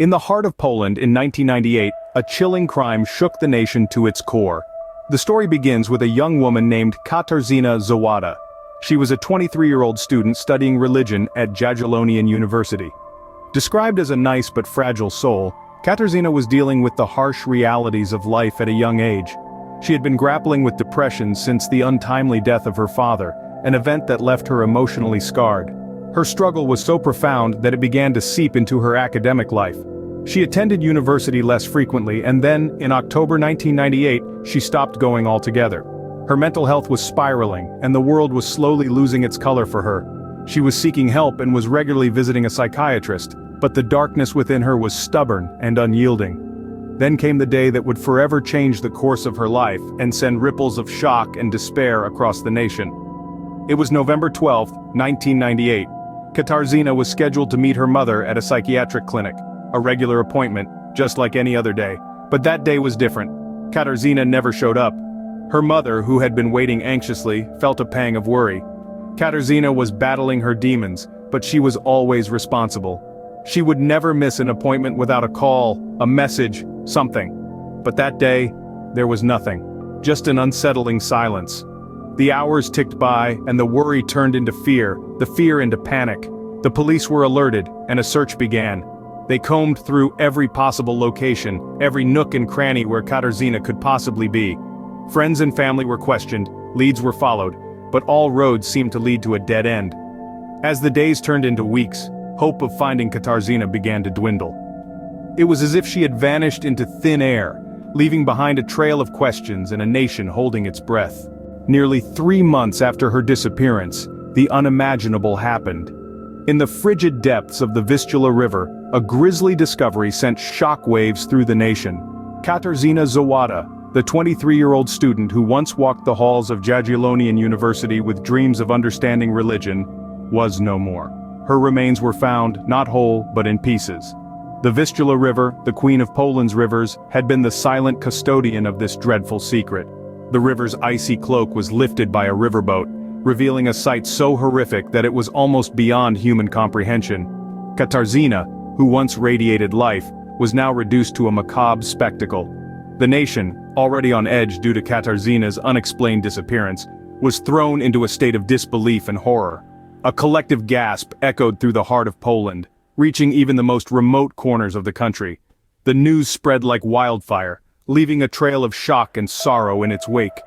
In the heart of Poland in 1998, a chilling crime shook the nation to its core. The story begins with a young woman named Katarzyna Zowada. She was a 23-year-old student studying religion at Jagiellonian University. Described as a nice but fragile soul, Katarzyna was dealing with the harsh realities of life at a young age. She had been grappling with depression since the untimely death of her father, an event that left her emotionally scarred. Her struggle was so profound that it began to seep into her academic life. She attended university less frequently, and then, in October 1998, she stopped going altogether. Her mental health was spiraling, and the world was slowly losing its color for her. She was seeking help and was regularly visiting a psychiatrist, but the darkness within her was stubborn and unyielding. Then came the day that would forever change the course of her life and send ripples of shock and despair across the nation. It was November 12, 1998. Katarzyna was scheduled to meet her mother at a psychiatric clinic, a regular appointment, just like any other day. But that day was different. Katarzyna never showed up. Her mother, who had been waiting anxiously, felt a pang of worry. Katarzyna was battling her demons, but she was always responsible. She would never miss an appointment without a call, a message, something. But that day, there was nothing. Just an unsettling silence. The hours ticked by, and the worry turned into fear, the fear into panic. The police were alerted, and a search began. They combed through every possible location, every nook and cranny where Katarzyna could possibly be. Friends and family were questioned, leads were followed, but all roads seemed to lead to a dead end. As the days turned into weeks, hope of finding Katarzyna began to dwindle. It was as if she had vanished into thin air, leaving behind a trail of questions and a nation holding its breath. Nearly 3 months after her disappearance, the unimaginable happened. In the frigid depths of the Vistula River, a grisly discovery sent shockwaves through the nation. Katarzyna Zowada, the 23-year-old student who once walked the halls of Jagiellonian University with dreams of understanding religion, was no more. Her remains were found, not whole, but in pieces. The Vistula River, the queen of Poland's rivers, had been the silent custodian of this dreadful secret. The river's icy cloak was lifted by a riverboat, revealing a sight so horrific that it was almost beyond human comprehension. Katarzyna, who once radiated life, was now reduced to a macabre spectacle. The nation, already on edge due to Katarzyna's unexplained disappearance, was thrown into a state of disbelief and horror. A collective gasp echoed through the heart of Poland, reaching even the most remote corners of the country. The news spread like wildfire, leaving a trail of shock and sorrow in its wake.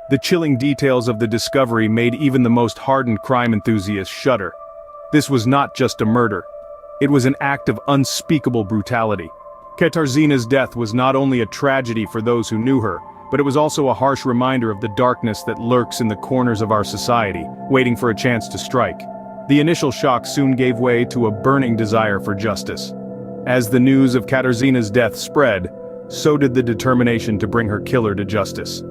The chilling details of the discovery made even the most hardened crime enthusiasts shudder. This was not just a murder. It was an act of unspeakable brutality. Katarzyna's death was not only a tragedy for those who knew her, but it was also a harsh reminder of the darkness that lurks in the corners of our society, waiting for a chance to strike. The initial shock soon gave way to a burning desire for justice. As the news of Katarzyna's death spread, so did the determination to bring her killer to justice.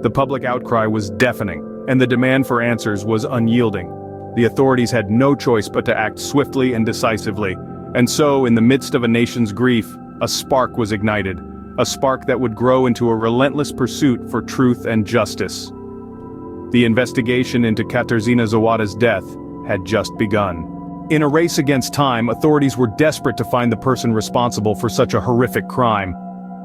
The public outcry was deafening, and the demand for answers was unyielding. The authorities had no choice but to act swiftly and decisively, and so, in the midst of a nation's grief, a spark was ignited, a spark that would grow into a relentless pursuit for truth and justice. The investigation into Katarzyna Zowada's death had just begun. In a race against time, authorities were desperate to find the person responsible for such a horrific crime.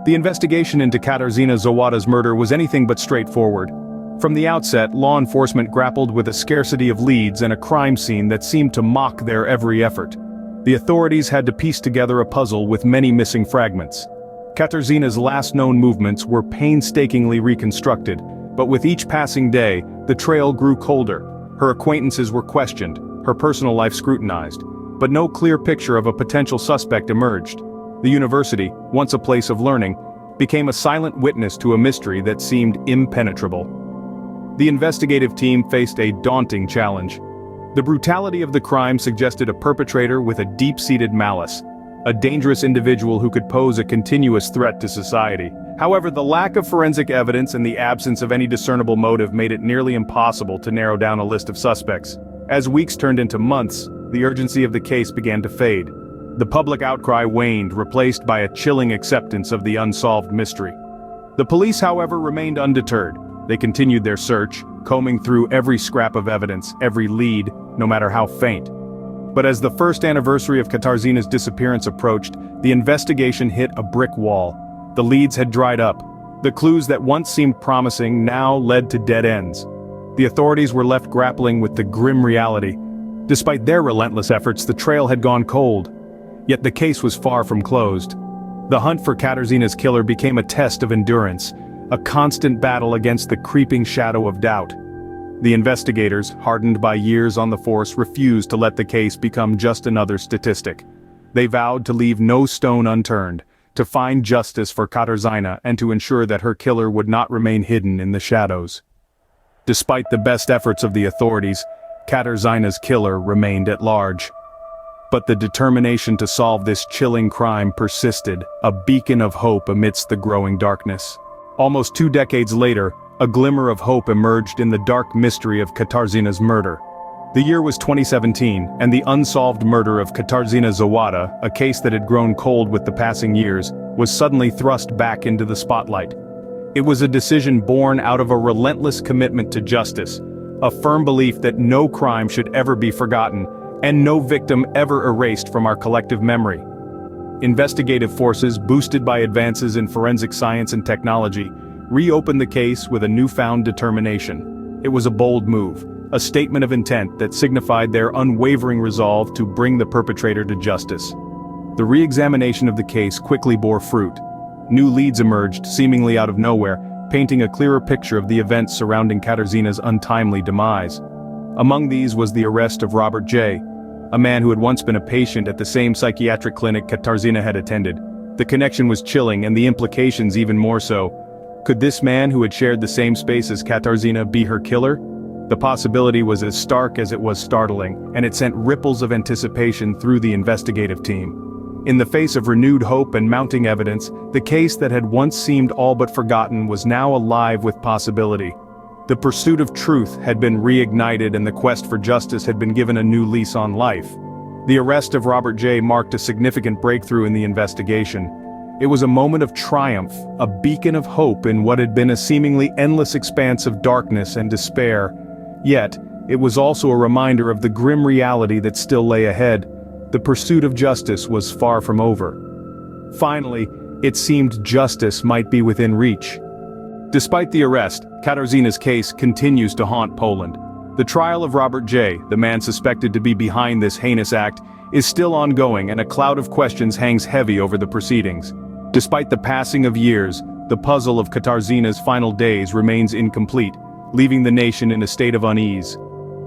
The investigation into Katarzyna Zowada's murder was anything but straightforward. From the outset, law enforcement grappled with a scarcity of leads and a crime scene that seemed to mock their every effort. The authorities had to piece together a puzzle with many missing fragments. Katarzyna's last known movements were painstakingly reconstructed, but with each passing day, the trail grew colder. Her acquaintances were questioned, her personal life scrutinized, but no clear picture of a potential suspect emerged. The university, once a place of learning, became a silent witness to a mystery that seemed impenetrable. The investigative team faced a daunting challenge. The brutality of the crime suggested a perpetrator with a deep-seated malice, a dangerous individual who could pose a continuous threat to society. However, the lack of forensic evidence and the absence of any discernible motive made it nearly impossible to narrow down a list of suspects. As weeks turned into months, the urgency of the case began to fade. The public outcry waned, replaced by a chilling acceptance of the unsolved mystery. The police, however, remained undeterred. They continued their search, combing through every scrap of evidence, every lead, no matter how faint. But as the first anniversary of Katarzyna's disappearance approached, the investigation hit a brick wall. The leads had dried up. The clues that once seemed promising now led to dead ends. The authorities were left grappling with the grim reality. Despite their relentless efforts, the trail had gone cold. Yet the case was far from closed. The hunt for Katarzyna's killer became a test of endurance, a constant battle against the creeping shadow of doubt. The investigators, hardened by years on the force, refused to let the case become just another statistic. They vowed to leave no stone unturned, to find justice for Katarzyna and to ensure that her killer would not remain hidden in the shadows. Despite the best efforts of the authorities, Katarzyna's killer remained at large. But the determination to solve this chilling crime persisted, a beacon of hope amidst the growing darkness. Almost 2 decades later, a glimmer of hope emerged in the dark mystery of Katarzyna's murder. The year was 2017, and the unsolved murder of Katarzyna Zowada, a case that had grown cold with the passing years, was suddenly thrust back into the spotlight. It was a decision born out of a relentless commitment to justice, a firm belief that no crime should ever be forgotten, and no victim ever erased from our collective memory. Investigative forces, boosted by advances in forensic science and technology, reopened the case with a newfound determination. It was a bold move, a statement of intent that signified their unwavering resolve to bring the perpetrator to justice. The re-examination of the case quickly bore fruit. New leads emerged, seemingly out of nowhere, painting a clearer picture of the events surrounding Katarzyna's untimely demise. Among these was the arrest of Robert J., a man who had once been a patient at the same psychiatric clinic Katarzyna had attended. The connection was chilling and the implications even more so. Could this man who had shared the same space as Katarzyna be her killer? The possibility was as stark as it was startling, and it sent ripples of anticipation through the investigative team. In the face of renewed hope and mounting evidence, the case that had once seemed all but forgotten was now alive with possibility. The pursuit of truth had been reignited and the quest for justice had been given a new lease on life. The arrest of Robert J. marked a significant breakthrough in the investigation. It was a moment of triumph, a beacon of hope in what had been a seemingly endless expanse of darkness and despair. Yet, it was also a reminder of the grim reality that still lay ahead. The pursuit of justice was far from over. Finally, it seemed justice might be within reach. Despite the arrest, Katarzyna's case continues to haunt Poland. The trial of Robert J., the man suspected to be behind this heinous act, is still ongoing and a cloud of questions hangs heavy over the proceedings. Despite the passing of years, the puzzle of Katarzyna's final days remains incomplete, leaving the nation in a state of unease.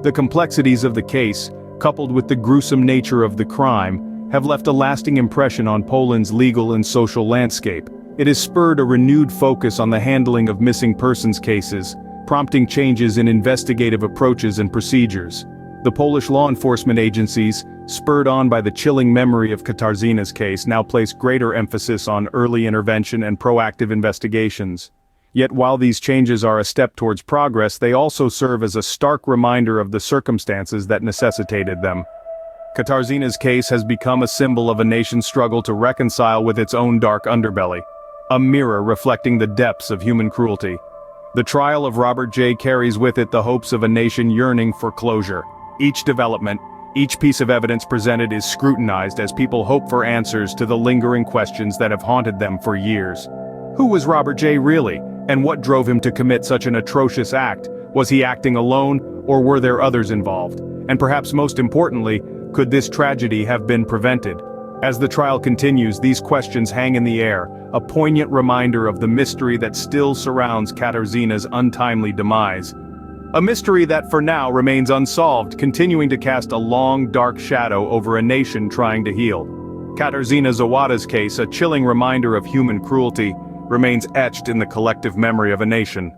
The complexities of the case, coupled with the gruesome nature of the crime, have left a lasting impression on Poland's legal and social landscape. It has spurred a renewed focus on the handling of missing persons cases, prompting changes in investigative approaches and procedures. The Polish law enforcement agencies, spurred on by the chilling memory of Katarzyna's case, now place greater emphasis on early intervention and proactive investigations. Yet while these changes are a step towards progress, they also serve as a stark reminder of the circumstances that necessitated them. Katarzyna's case has become a symbol of a nation's struggle to reconcile with its own dark underbelly, a mirror reflecting the depths of human cruelty. The trial of Robert J. carries with it the hopes of a nation yearning for closure. Each development, each piece of evidence presented is scrutinized as people hope for answers to the lingering questions that have haunted them for years. Who was Robert J. really, and what drove him to commit such an atrocious act? Was he acting alone, or were there others involved? And perhaps most importantly, could this tragedy have been prevented? As the trial continues, these questions hang in the air, a poignant reminder of the mystery that still surrounds Katarzyna's untimely demise. A mystery that for now remains unsolved, continuing to cast a long, dark shadow over a nation trying to heal. Katarzyna Zowada's case, a chilling reminder of human cruelty, remains etched in the collective memory of a nation.